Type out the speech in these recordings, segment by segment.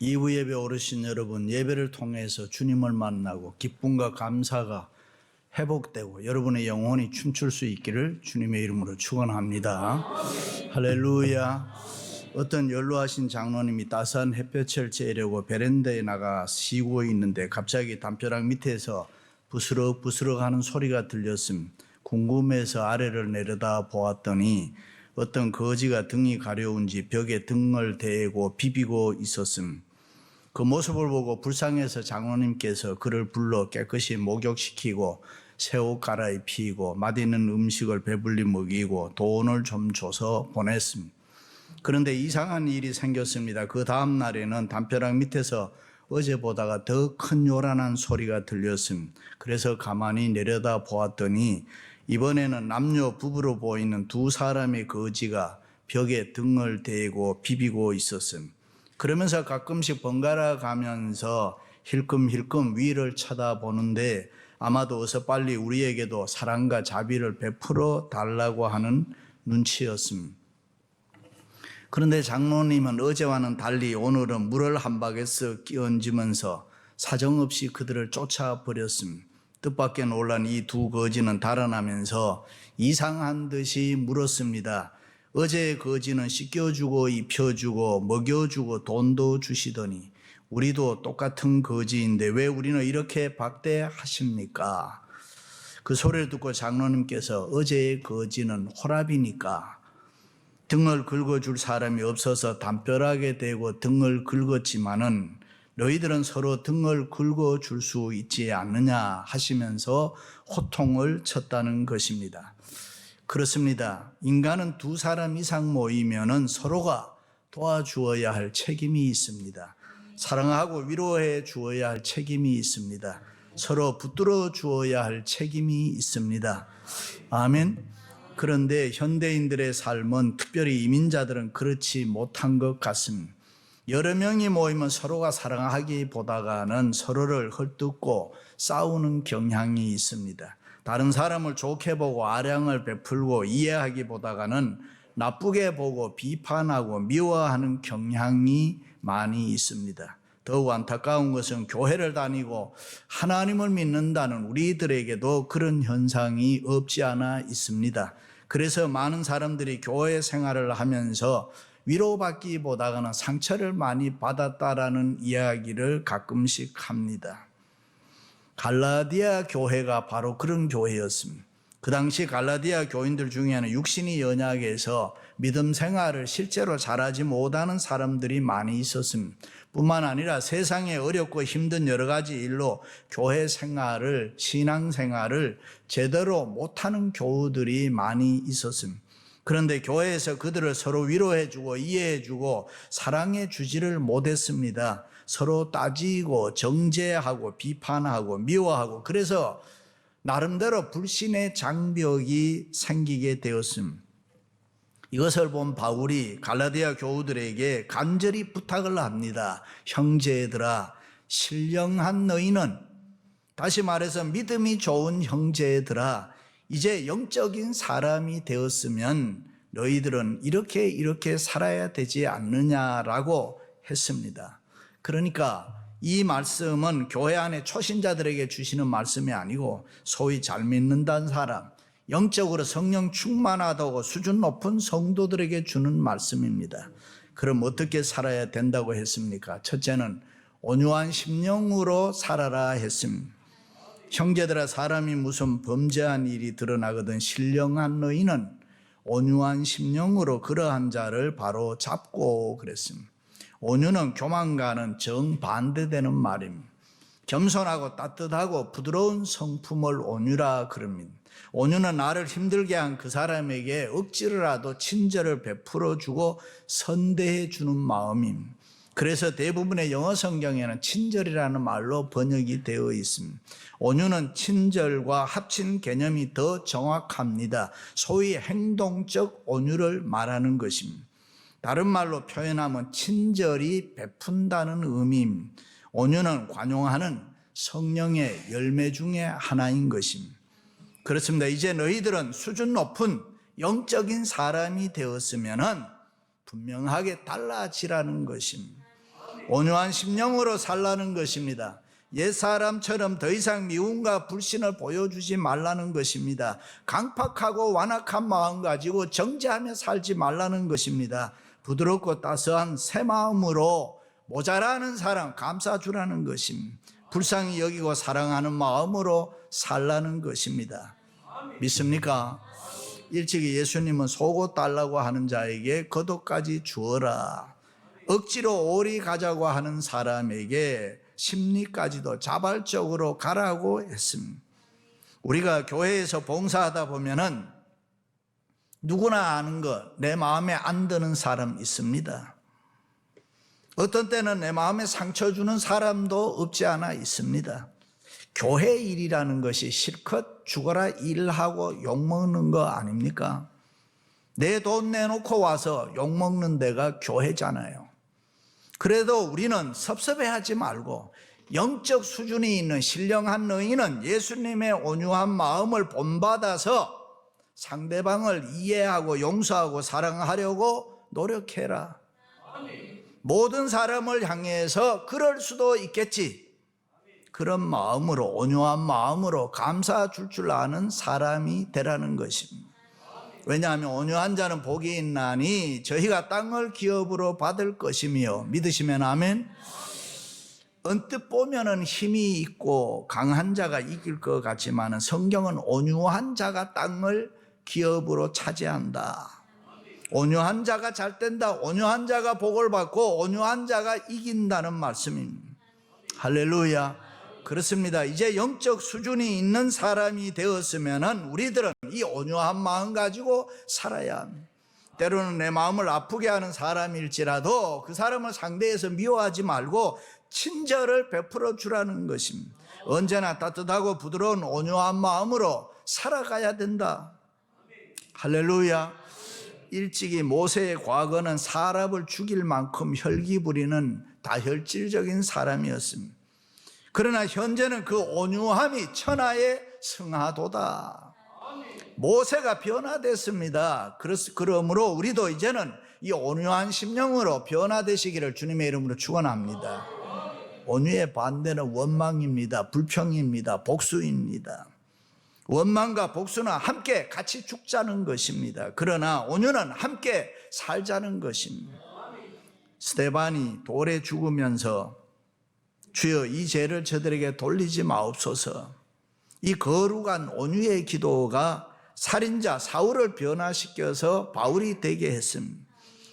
이후 예배 오르신 여러분, 예배를 통해서 주님을 만나고 기쁨과 감사가 회복되고 여러분의 영혼이 춤출 수 있기를 주님의 이름으로 축원합니다. 할렐루야. 어떤 연로하신 장로님이 따스한 햇볕을 쬐려고 베란다에 나가 쉬고 있는데 갑자기 담벼락 밑에서 부스럭부스럭 하는 소리가 들렸음. 궁금해서 아래를 내려다 보았더니 어떤 거지가 등이 가려운지 벽에 등을 대고 비비고 있었음. 그 모습을 보고 불쌍해서 장로님께서 그를 불러 깨끗이 목욕시키고 새 옷 갈아입히고 맛있는 음식을 배불리 먹이고 돈을 좀 줘서 보냈음. 그런데 이상한 일이 생겼습니다. 그 다음 날에는 담벼락 밑에서 어제 보다가 더 큰 요란한 소리가 들렸음. 그래서 가만히 내려다 보았더니 이번에는 남녀 부부로 보이는 두 사람의 거지가 벽에 등을 대고 비비고 있었음. 그러면서 가끔씩 번갈아 가면서 힐끔힐끔 위를 쳐다보는데 아마도 어서 빨리 우리에게도 사랑과 자비를 베풀어 달라고 하는 눈치였음. 그런데 장로님은 어제와는 달리 오늘은 물을 한 바게스 끼얹으면서 사정없이 그들을 쫓아버렸음. 뜻밖의 놀란 이 두 거지는 달아나면서 이상한 듯이 물었습니다. 어제의 거지는 씻겨주고 입혀주고 먹여주고 돈도 주시더니 우리도 똑같은 거지인데 왜 우리는 이렇게 박대하십니까? 그 소리를 듣고 장로님께서 어제의 거지는 호랍이니까 등을 긁어줄 사람이 없어서 담벼락에 대고 등을 긁었지만은 너희들은 서로 등을 긁어줄 수 있지 않느냐 하시면서 호통을 쳤다는 것입니다. 그렇습니다. 인간은 두 사람 이상 모이면은 서로가 도와주어야 할 책임이 있습니다. 사랑하고 위로해 주어야 할 책임이 있습니다. 서로 붙들어 주어야 할 책임이 있습니다. 아멘. 그런데 현대인들의 삶은 특별히 이민자들은 그렇지 못한 것 같습니다. 여러 명이 모이면 서로가 사랑하기보다는 서로를 헐뜯고 싸우는 경향이 있습니다. 다른 사람을 좋게 보고 아량을 베풀고 이해하기보다는 나쁘게 보고 비판하고 미워하는 경향이 많이 있습니다. 더욱 안타까운 것은 교회를 다니고 하나님을 믿는다는 우리들에게도 그런 현상이 없지 않아 있습니다. 그래서 많은 사람들이 교회 생활을 하면서 위로받기보다는 상처를 많이 받았다라는 이야기를 가끔씩 합니다. 갈라디아 교회가 바로 그런 교회였습니다. 그 당시 갈라디아 교인들 중에는 육신이 연약해서 믿음 생활을 실제로 잘하지 못하는 사람들이 많이 있었습니다. 뿐만 아니라 세상에 어렵고 힘든 여러 가지 일로 교회 생활을, 신앙 생활을 제대로 못하는 교우들이 많이 있었습니다. 그런데 교회에서 그들을 서로 위로해주고 이해해주고 사랑해주지를 못했습니다. 서로 따지고 정죄하고 비판하고 미워하고 그래서 나름대로 불신의 장벽이 생기게 되었습니다. 이것을 본 바울이 갈라디아 교우들에게 간절히 부탁을 합니다. 형제들아, 신령한 너희는, 다시 말해서 믿음이 좋은 형제들아, 이제 영적인 사람이 되었으면 너희들은 이렇게 살아야 되지 않느냐라고 했습니다. 그러니까 이 말씀은 교회 안에 초신자들에게 주시는 말씀이 아니고 소위 잘 믿는다는 사람, 영적으로 성령 충만하다고 수준 높은 성도들에게 주는 말씀입니다. 그럼 어떻게 살아야 된다고 했습니까? 첫째는 온유한 심령으로 살아라 했습니다. 형제들아, 사람이 무슨 범죄한 일이 드러나거든 신령한 너희는 온유한 심령으로 그러한 자를 바로 잡고 그랬습니다. 온유는 교만과는 정반대되는 말입니다. 겸손하고 따뜻하고 부드러운 성품을 온유라 그럽니다. 온유는 나를 힘들게 한 그 사람에게 억지로라도 친절을 베풀어주고 선대해주는 마음입니다. 그래서 대부분의 영어 성경에는 친절이라는 말로 번역이 되어 있습니다. 온유는 친절과 합친 개념이 더 정확합니다. 소위 행동적 온유를 말하는 것입니다. 다른 말로 표현하면 친절히 베푼다는 의미입니다. 온유는 관용하는 성령의 열매 중에 하나인 것입니다. 그렇습니다. 이제 너희들은 수준 높은 영적인 사람이 되었으면 분명하게 달라지라는 것입니다. 온유한 심령으로 살라는 것입니다. 옛사람처럼 더 이상 미움과 불신을 보여주지 말라는 것입니다. 강팍하고 완악한 마음 가지고 정죄하며 살지 말라는 것입니다. 부드럽고 따스한 새 마음으로 모자라는 사람 감싸주라는 것입니다. 불쌍히 여기고 사랑하는 마음으로 살라는 것입니다. 믿습니까? 일찍이 예수님은 속옷 달라고 하는 자에게 겉옷까지 주어라, 억지로 오리 가자고 하는 사람에게 심리까지도 자발적으로 가라고 했습니다. 우리가 교회에서 봉사하다 보면은 누구나 아는 것, 내 마음에 안 드는 사람 있습니다. 어떤 때는 내 마음에 상처 주는 사람도 없지 않아 있습니다. 교회 일이라는 것이 실컷 죽어라 일하고 욕먹는 거 아닙니까? 내 돈 내놓고 와서 욕먹는 데가 교회잖아요. 그래도 우리는 섭섭해하지 말고 영적 수준이 있는 신령한 너희는 예수님의 온유한 마음을 본받아서 상대방을 이해하고 용서하고 사랑하려고 노력해라. 모든 사람을 향해서 그럴 수도 있겠지. 그런 마음으로, 온유한 마음으로 감사 줄 아는 사람이 되라는 것입니다. 왜냐하면 온유한 자는 복이 있나니 저희가 땅을 기업으로 받을 것이며, 믿으시면 아멘. 언뜻 보면은 힘이 있고 강한 자가 이길 것 같지만 성경은 온유한 자가 땅을 기업으로 차지한다. 온유한 자가 잘 된다. 온유한 자가 복을 받고 온유한 자가 이긴다는 말씀입니다. 할렐루야. 그렇습니다. 이제 영적 수준이 있는 사람이 되었으면 우리들은 이 온유한 마음 가지고 살아야 합니다. 때로는 내 마음을 아프게 하는 사람일지라도 그 사람을 상대해서 미워하지 말고 친절을 베풀어 주라는 것입니다. 언제나 따뜻하고 부드러운 온유한 마음으로 살아가야 된다. 할렐루야. 일찍이 모세의 과거는 사람을 죽일 만큼 혈기 부리는 다혈질적인 사람이었습니다. 그러나 현재는 그 온유함이 천하의 성하도다. 모세가 변화됐습니다. 그러므로 우리도 이제는 이 온유한 심령으로 변화되시기를 주님의 이름으로 축원합니다. 온유의 반대는 원망입니다. 불평입니다. 복수입니다. 원망과 복수는 함께 같이 죽자는 것입니다. 그러나 온유는 함께 살자는 것입니다. 스데반이 돌에 죽으면서 주여 이 죄를 저들에게 돌리지 마옵소서. 이 거룩한 온유의 기도가 살인자 사울을 변화시켜서 바울이 되게 했습니다.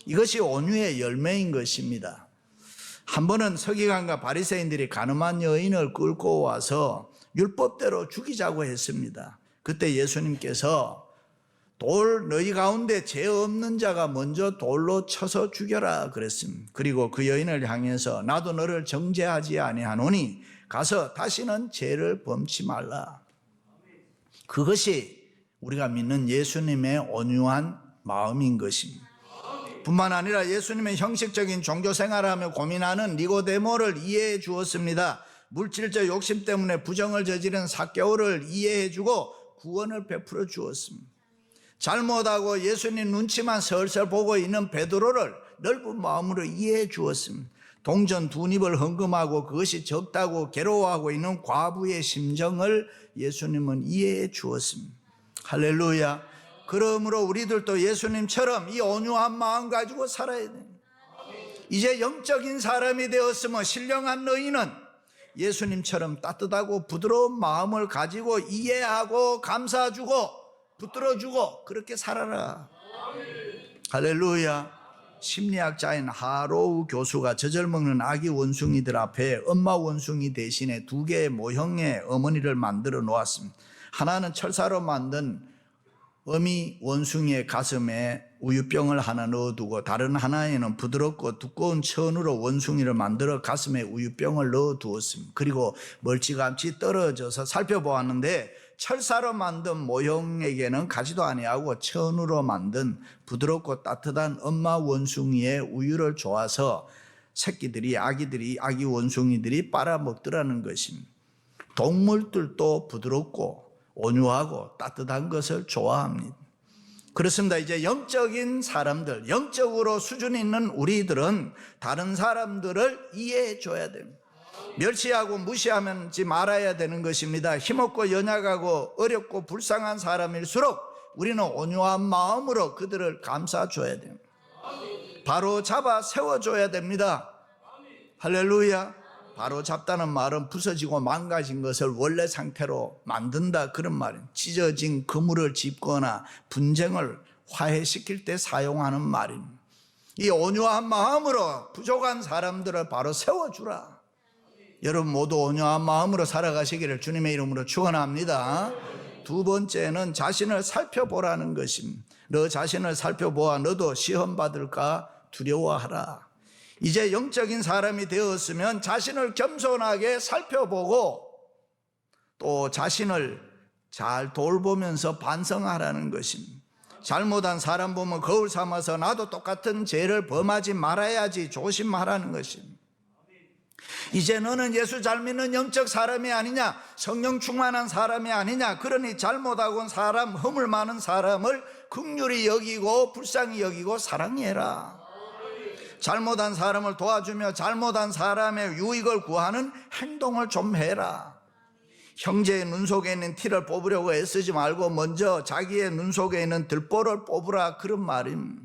이것이 온유의 열매인 것입니다. 한 번은 서기관과 바리새인들이 간음한 여인을 끌고 와서 율법대로 죽이자고 했습니다. 그때 예수님께서 너희 가운데 죄 없는 자가 먼저 돌로 쳐서 죽여라 그랬습니다. 그리고 그 여인을 향해서 나도 너를 정죄하지 아니하노니 가서 다시는 죄를 범치 말라. 그것이 우리가 믿는 예수님의 온유한 마음인 것입니다. 뿐만 아니라 예수님의 형식적인 종교 생활을 하며 고민하는 니고데모를 이해해 주었습니다. 물질적 욕심 때문에 부정을 저지른 삭개오를 이해해 주고 구원을 베풀어 주었습니다. 잘못하고 예수님 눈치만 설설 보고 있는 베드로를 넓은 마음으로 이해해 주었습니다. 동전 두 입을 헌금하고 그것이 적다고 괴로워하고 있는 과부의 심정을 예수님은 이해해 주었습니다. 할렐루야. 그러므로 우리들도 예수님처럼 이 온유한 마음 가지고 살아야 됩니다. 이제 영적인 사람이 되었으면 신령한 너희는 예수님처럼 따뜻하고 부드러운 마음을 가지고 이해하고 감사주고 붙들어주고 그렇게 살아라. 할렐루야. 심리학자인 하로우 교수가 젖을 먹는 아기 원숭이들 앞에 엄마 원숭이 대신에 두 개의 모형의 어머니를 만들어 놓았습니다. 하나는 철사로 만든 어미 원숭이의 가슴에 우유병을 하나 넣어두고 다른 하나에는 부드럽고 두꺼운 천으로 원숭이를 만들어 가슴에 우유병을 넣어두었습니다. 그리고 멀찌감치 떨어져서 살펴보았는데 철사로 만든 모형에게는 가지도 아니하고 천으로 만든 부드럽고 따뜻한 엄마 원숭이의 우유를 좋아서 아기 원숭이들이 빨아먹더라는 것입니다. 동물들도 부드럽고 온유하고 따뜻한 것을 좋아합니다. 그렇습니다. 이제 영적인 사람들, 영적으로 수준이 있는 우리들은 다른 사람들을 이해해 줘야 됩니다. 멸시하고 무시하지 말아야 되는 것입니다. 힘없고 연약하고 어렵고 불쌍한 사람일수록 우리는 온유한 마음으로 그들을 감싸줘야 됩니다. 바로 잡아 세워줘야 됩니다. 할렐루야. 바로 잡다는 말은 부서지고 망가진 것을 원래 상태로 만든다, 그런 말입니다. 찢어진 그물을 짚거나 분쟁을 화해시킬 때 사용하는 말입니다. 이 온유한 마음으로 부족한 사람들을 바로 세워주라. 여러분 모두 온유한 마음으로 살아가시기를 주님의 이름으로 축원합니다. 두 번째는 자신을 살펴보라는 것입니다. 너 자신을 살펴보아 너도 시험 받을까 두려워하라. 이제 영적인 사람이 되었으면 자신을 겸손하게 살펴보고 또 자신을 잘 돌보면서 반성하라는 것입니다. 잘못한 사람 보면 거울 삼아서 나도 똑같은 죄를 범하지 말아야지 조심하라는 것입니다. 이제 너는 예수 잘 믿는 영적 사람이 아니냐, 성령 충만한 사람이 아니냐, 그러니 잘못하고 온 사람, 허물 많은 사람을 긍휼히 여기고 불쌍히 여기고 사랑해라. 잘못한 사람을 도와주며 잘못한 사람의 유익을 구하는 행동을 좀 해라. 형제의 눈 속에 있는 티를 뽑으려고 애쓰지 말고 먼저 자기의 눈 속에 있는 들보를 뽑으라, 그런 말입니다.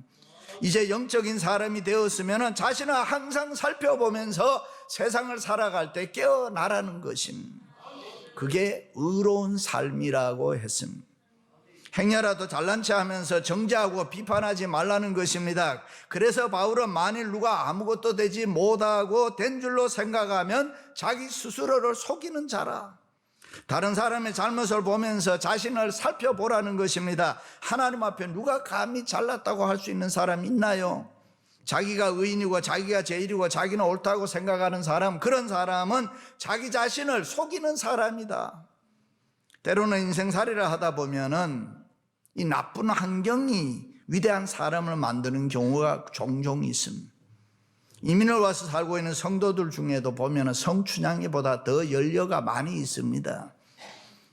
이제 영적인 사람이 되었으면 자신을 항상 살펴보면서 세상을 살아갈 때 깨어나라는 것입니다. 그게 의로운 삶이라고 했습니다. 행여라도 잘난 체 하면서 정죄하고 비판하지 말라는 것입니다. 그래서 바울은 만일 누가 아무것도 되지 못하고 된 줄로 생각하면 자기 스스로를 속이는 자라. 다른 사람의 잘못을 보면서 자신을 살펴보라는 것입니다. 하나님 앞에 누가 감히 잘났다고 할 수 있는 사람이 있나요? 자기가 의인이고 자기가 제일이고 자기는 옳다고 생각하는 사람, 그런 사람은 자기 자신을 속이는 사람이다. 때로는 인생살이를 하다 보면은 이 나쁜 환경이 위대한 사람을 만드는 경우가 종종 있습니다. 이민을 와서 살고 있는 성도들 중에도 보면 성춘향이보다 더 연료가 많이 있습니다.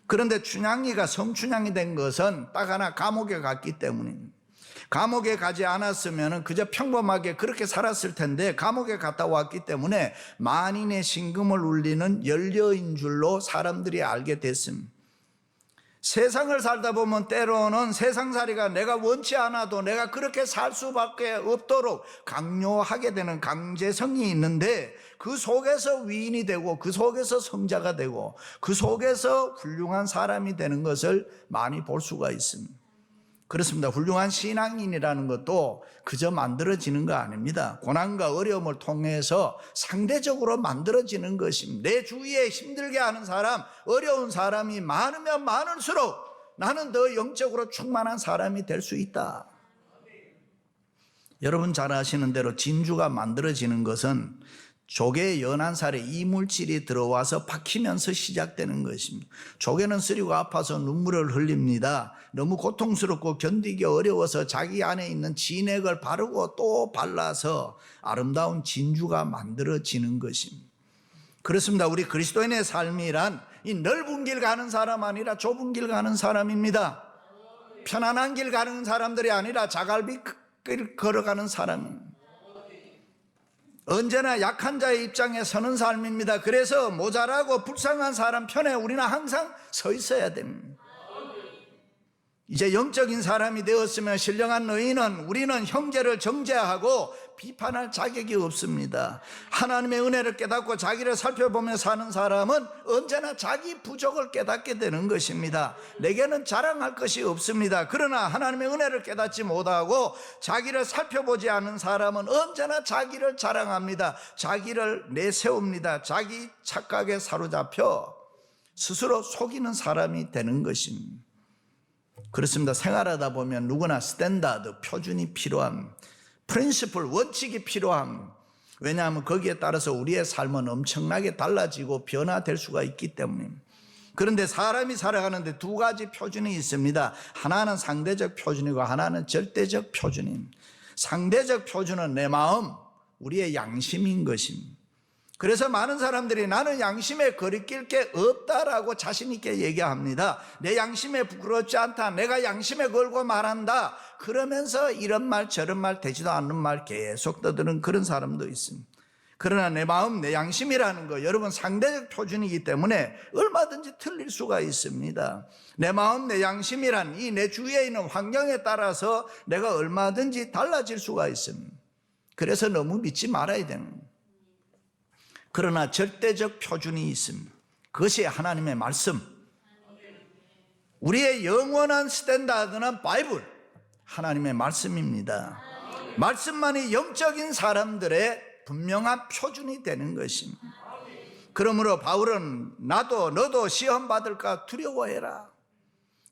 그런데 춘향이가 성춘향이 된 것은 딱 하나, 감옥에 갔기 때문입니다. 감옥에 가지 않았으면 그저 평범하게 그렇게 살았을 텐데 감옥에 갔다 왔기 때문에 만인의 신금을 울리는 연료인 줄로 사람들이 알게 됐습니다. 세상을 살다 보면 때로는 세상살이가 내가 원치 않아도 내가 그렇게 살 수밖에 없도록 강요하게 되는 강제성이 있는데 그 속에서 위인이 되고 그 속에서 성자가 되고 그 속에서 훌륭한 사람이 되는 것을 많이 볼 수가 있습니다. 그렇습니다. 훌륭한 신앙인이라는 것도 그저 만들어지는 거 아닙니다. 고난과 어려움을 통해서 상대적으로 만들어지는 것입니다. 내 주위에 힘들게 하는 사람, 어려운 사람이 많으면 많을수록 나는 더 영적으로 충만한 사람이 될 수 있다. 여러분 잘 아시는 대로 진주가 만들어지는 것은 조개의 연한 살에 이물질이 들어와서 박히면서 시작되는 것입니다. 조개는 쓰리고 아파서 눈물을 흘립니다. 너무 고통스럽고 견디기 어려워서 자기 안에 있는 진액을 바르고 또 발라서 아름다운 진주가 만들어지는 것입니다. 그렇습니다. 우리 그리스도인의 삶이란 이 넓은 길 가는 사람 아니라 좁은 길 가는 사람입니다. 편안한 길 가는 사람들이 아니라 자갈비 길 걸어가는 사람입니다. 언제나 약한 자의 입장에 서는 삶입니다. 그래서 모자라고 불쌍한 사람 편에 우리는 항상 서 있어야 됩니다. 이제 영적인 사람이 되었으면 신령한 너희는 우리는 형제를 정죄하고 비판할 자격이 없습니다. 하나님의 은혜를 깨닫고 자기를 살펴보며 사는 사람은 언제나 자기 부족을 깨닫게 되는 것입니다. 내게는 자랑할 것이 없습니다. 그러나 하나님의 은혜를 깨닫지 못하고 자기를 살펴보지 않은 사람은 언제나 자기를 자랑합니다. 자기를 내세웁니다. 자기 착각에 사로잡혀 스스로 속이는 사람이 되는 것입니다. 그렇습니다. 생활하다 보면 누구나 스탠다드, 표준이 필요함, 프린시플, 원칙이 필요함. 왜냐하면 거기에 따라서 우리의 삶은 엄청나게 달라지고 변화될 수가 있기 때문입니다. 그런데 사람이 살아가는데 두 가지 표준이 있습니다. 하나는 상대적 표준이고 하나는 절대적 표준입니다. 상대적 표준은 내 마음, 우리의 양심인 것입니다. 그래서 많은 사람들이 나는 양심에 거리낄 게 없다라고 자신 있게 얘기합니다. 내 양심에 부끄럽지 않다, 내가 양심에 걸고 말한다, 그러면서 이런 말 저런 말 되지도 않는 말 계속 떠드는 그런 사람도 있습니다. 그러나 내 마음, 내 양심이라는 거 여러분 상대적 표준이기 때문에 얼마든지 틀릴 수가 있습니다. 내 마음, 내 양심이란 이 내 주위에 있는 환경에 따라서 내가 얼마든지 달라질 수가 있습니다. 그래서 너무 믿지 말아야 되는 거예요. 그러나 절대적 표준이 있습니다. 그것이 하나님의 말씀, 우리의 영원한 스탠다드는 바이블, 하나님의 말씀입니다. 말씀만이 영적인 사람들의 분명한 표준이 되는 것입니다. 그러므로 바울은 나도 너도 시험 받을까 두려워해라.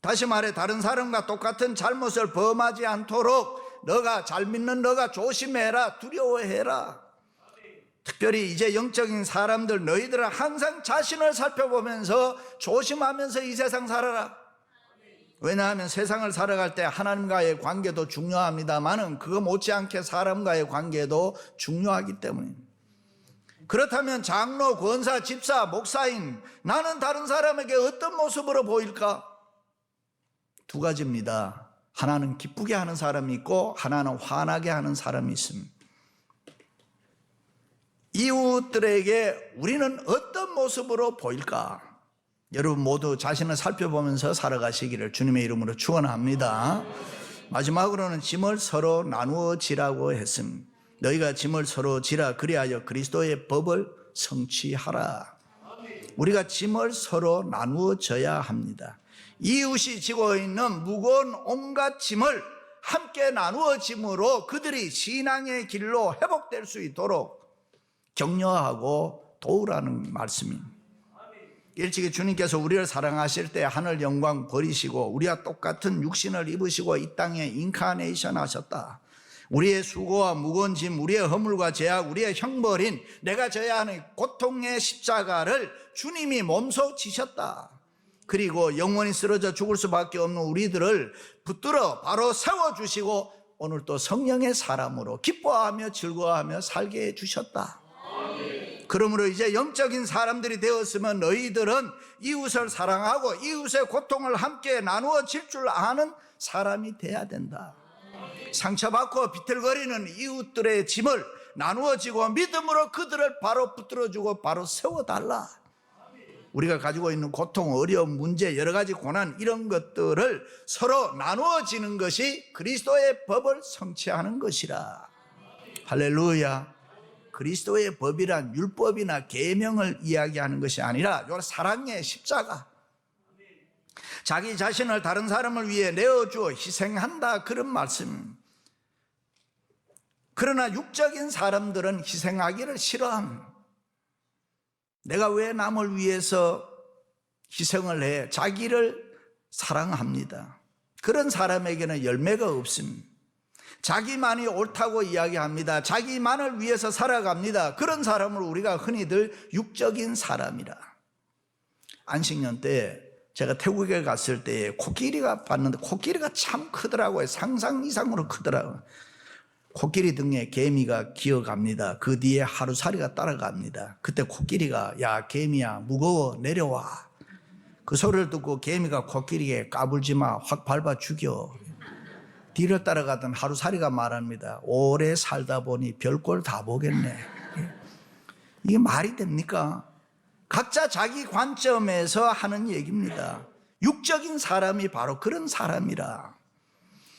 다시 말해 다른 사람과 똑같은 잘못을 범하지 않도록 너가 잘 믿는 너가 조심해라, 두려워해라. 특별히 이제 영적인 사람들, 너희들은 항상 자신을 살펴보면서 조심하면서 이 세상 살아라. 왜냐하면 세상을 살아갈 때 하나님과의 관계도 중요합니다만은 그거 못지않게 사람과의 관계도 중요하기 때문입니다. 그렇다면 장로, 권사, 집사, 목사인, 나는 다른 사람에게 어떤 모습으로 보일까? 두 가지입니다. 하나는 기쁘게 하는 사람이 있고 하나는 화나게 하는 사람이 있습니다. 이웃들에게 우리는 어떤 모습으로 보일까? 여러분 모두 자신을 살펴보면서 살아가시기를 주님의 이름으로 축원합니다. 마지막으로는 짐을 서로 나누어 지라고 했습니다. 너희가 짐을 서로 지라, 그리하여 그리스도의 법을 성취하라. 우리가 짐을 서로 나누어 져야 합니다. 이웃이 지고 있는 무거운 온갖 짐을 함께 나누어 짐으로 그들이 신앙의 길로 회복될 수 있도록 격려하고 도우라는 말씀입니다. 일찍이 주님께서 우리를 사랑하실 때 하늘 영광 버리시고 우리와 똑같은 육신을 입으시고 이 땅에 인카네이션 하셨다. 우리의 수고와 무거운 짐, 우리의 허물과 죄악, 우리의 형벌인 내가 져야 하는 고통의 십자가를 주님이 몸소 지셨다. 그리고 영원히 쓰러져 죽을 수밖에 없는 우리들을 붙들어 바로 세워주시고 오늘 또 성령의 사람으로 기뻐하며 즐거워하며 살게 해주셨다. 그러므로 이제 영적인 사람들이 되었으면 너희들은 이웃을 사랑하고 이웃의 고통을 함께 나누어 질 줄 아는 사람이 돼야 된다. 상처받고 비틀거리는 이웃들의 짐을 나누어지고 믿음으로 그들을 바로 붙들어주고 바로 세워달라. 우리가 가지고 있는 고통, 어려움, 문제, 여러 가지 고난 이런 것들을 서로 나누어지는 것이 그리스도의 법을 성취하는 것이라. 할렐루야. 그리스도의 법이란 율법이나 계명을 이야기하는 것이 아니라 사랑의 십자가, 자기 자신을 다른 사람을 위해 내어주어 희생한다, 그런 말씀. 그러나 육적인 사람들은 희생하기를 싫어합니다. 내가 왜 남을 위해서 희생을 해? 자기를 사랑합니다. 그런 사람에게는 열매가 없습니다. 자기만이 옳다고 이야기합니다. 자기만을 위해서 살아갑니다. 그런 사람을 우리가 흔히들 육적인 사람이라. 안식년 때 제가 태국에 갔을 때 코끼리가 봤는데 코끼리가 참 크더라고요. 상상 이상으로 크더라고요. 코끼리 등에 개미가 기어갑니다. 그 뒤에 하루살이가 따라갑니다. 그때 코끼리가 야 개미야 무거워 내려와. 그 소리를 듣고 개미가 코끼리에 까불지 마, 확 밟아 죽여. 뒤를 따라가던 하루살이가 말합니다. 오래 살다 보니 별꼴 다 보겠네. 이게 말이 됩니까? 각자 자기 관점에서 하는 얘기입니다. 육적인 사람이 바로 그런 사람이라.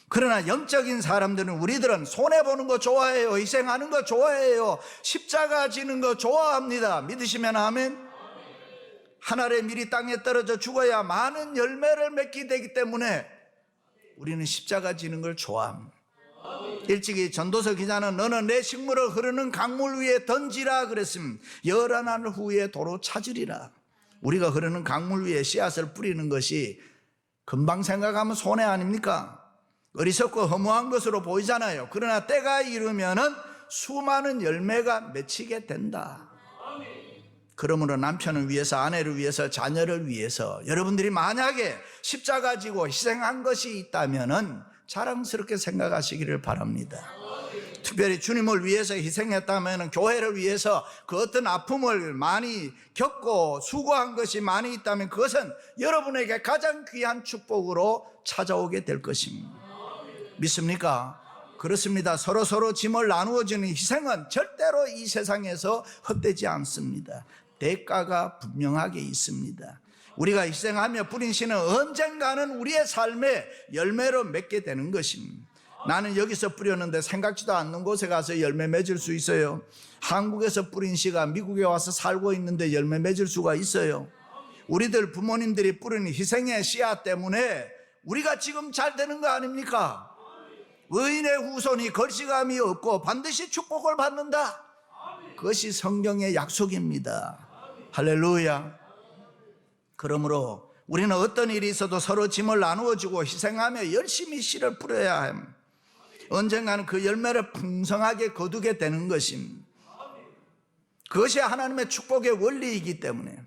그러나 영적인 사람들은 우리들은 손해보는 거 좋아해요. 희생하는 거 좋아해요. 십자가 지는 거 좋아합니다. 믿으시면 아멘. 하늘의 밀이 땅에 떨어져 죽어야 많은 열매를 맺게 되기 때문에 우리는 십자가 지는 걸 좋아합니다. 일찍이 전도서 기자는 너는 내 식물을 흐르는 강물 위에 던지라 그랬습니다. 열한 날 후에 도로 찾으리라. 우리가 흐르는 강물 위에 씨앗을 뿌리는 것이 금방 생각하면 손해 아닙니까? 어리석고 허무한 것으로 보이잖아요. 그러나 때가 이르면은 수많은 열매가 맺히게 된다. 그러므로 남편을 위해서, 아내를 위해서, 자녀를 위해서 여러분들이 만약에 십자가 지고 희생한 것이 있다면은 자랑스럽게 생각하시기를 바랍니다. 특별히 주님을 위해서 희생했다면 교회를 위해서 그 어떤 아픔을 많이 겪고 수고한 것이 많이 있다면 그것은 여러분에게 가장 귀한 축복으로 찾아오게 될 것입니다. 믿습니까? 그렇습니다. 서로 짐을 나누어주는 희생은 절대로 이 세상에서 헛되지 않습니다. 대가가 분명하게 있습니다. 우리가 희생하며 뿌린 씨는 언젠가는 우리의 삶의 열매로 맺게 되는 것입니다. 나는 여기서 뿌렸는데 생각지도 않는 곳에 가서 열매 맺을 수 있어요. 한국에서 뿌린 씨가 미국에 와서 살고 있는데 열매 맺을 수가 있어요. 우리들 부모님들이 뿌린 희생의 씨앗 때문에 우리가 지금 잘 되는 거 아닙니까? 의인의 후손이 걸시감이 없고 반드시 축복을 받는다. 그것이 성경의 약속입니다. 할렐루야. 그러므로 우리는 어떤 일이 있어도 서로 짐을 나누어주고 희생하며 열심히 씨를 뿌려야 합니다. 언젠가는 그 열매를 풍성하게 거두게 되는 것입니다. 그것이 하나님의 축복의 원리이기 때문에,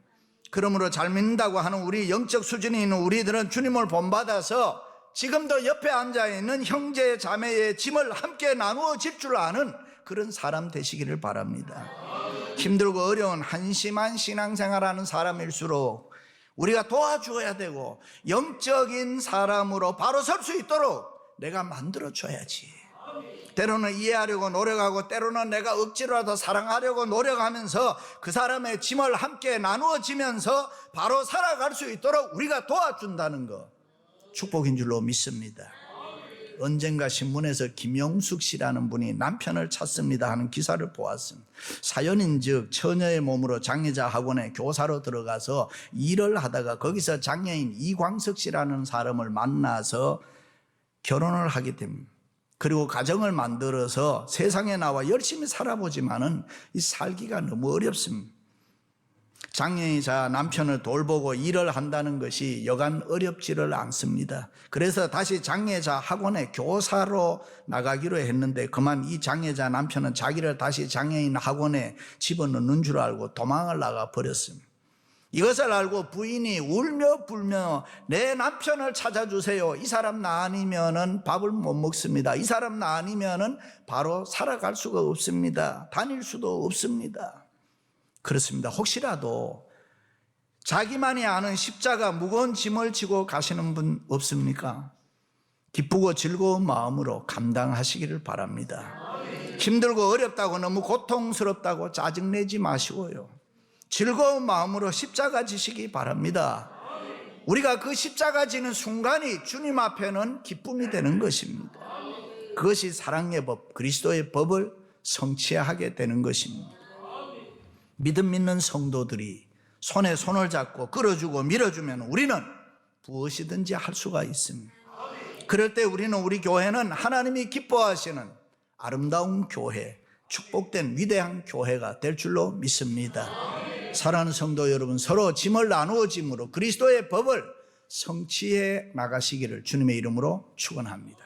그러므로 잘 믿는다고 하는 우리 영적 수준이 있는 우리들은 주님을 본받아서 지금도 옆에 앉아있는 형제 자매의 짐을 함께 나누어 질 줄 아는 그런 사람 되시기를 바랍니다. 힘들고 어려운 한심한 신앙생활하는 사람일수록 우리가 도와줘야 되고 영적인 사람으로 바로 설 수 있도록 내가 만들어줘야지. 때로는 이해하려고 노력하고 때로는 내가 억지로라도 사랑하려고 노력하면서 그 사람의 짐을 함께 나누어지면서 바로 살아갈 수 있도록 우리가 도와준다는 것, 축복인 줄로 믿습니다. 언젠가 신문에서 김영숙 씨라는 분이 남편을 찾습니다 하는 기사를 보았습니다. 사연인즉 처녀의 몸으로 장애자 학원에 교사로 들어가서 일을 하다가 거기서 장애인 이광석 씨라는 사람을 만나서 결혼을 하게 됩니다. 그리고 가정을 만들어서 세상에 나와 열심히 살아보지만은 이 살기가 너무 어렵습니다. 장애인자 남편을 돌보고 일을 한다는 것이 여간 어렵지를 않습니다. 그래서 다시 장애자 학원에 교사로 나가기로 했는데 그만 이 장애자 남편은 자기를 다시 장애인 학원에 집어넣는 줄 알고 도망을 나가 버렸습니다. 이것을 알고 부인이 울며 불며 내 남편을 찾아주세요. 이 사람 나 아니면은 밥을 못 먹습니다. 이 사람 나 아니면은 바로 살아갈 수가 없습니다. 다닐 수도 없습니다. 그렇습니다. 혹시라도 자기만이 아는 십자가 무거운 짐을 지고 가시는 분 없습니까? 기쁘고 즐거운 마음으로 감당하시기를 바랍니다. 힘들고 어렵다고 너무 고통스럽다고 짜증내지 마시고요, 즐거운 마음으로 십자가 지시기 바랍니다. 우리가 그 십자가 지는 순간이 주님 앞에는 기쁨이 되는 것입니다. 그것이 사랑의 법, 그리스도의 법을 성취하게 되는 것입니다. 믿음 있는 성도들이 손에 손을 잡고 끌어주고 밀어주면 우리는 무엇이든지 할 수가 있습니다. 그럴 때 우리 교회는 하나님이 기뻐하시는 아름다운 교회, 축복된 위대한 교회가 될 줄로 믿습니다. 사랑하는 성도 여러분, 서로 짐을 나누어짐으로 그리스도의 법을 성취해 나가시기를 주님의 이름으로 축원합니다.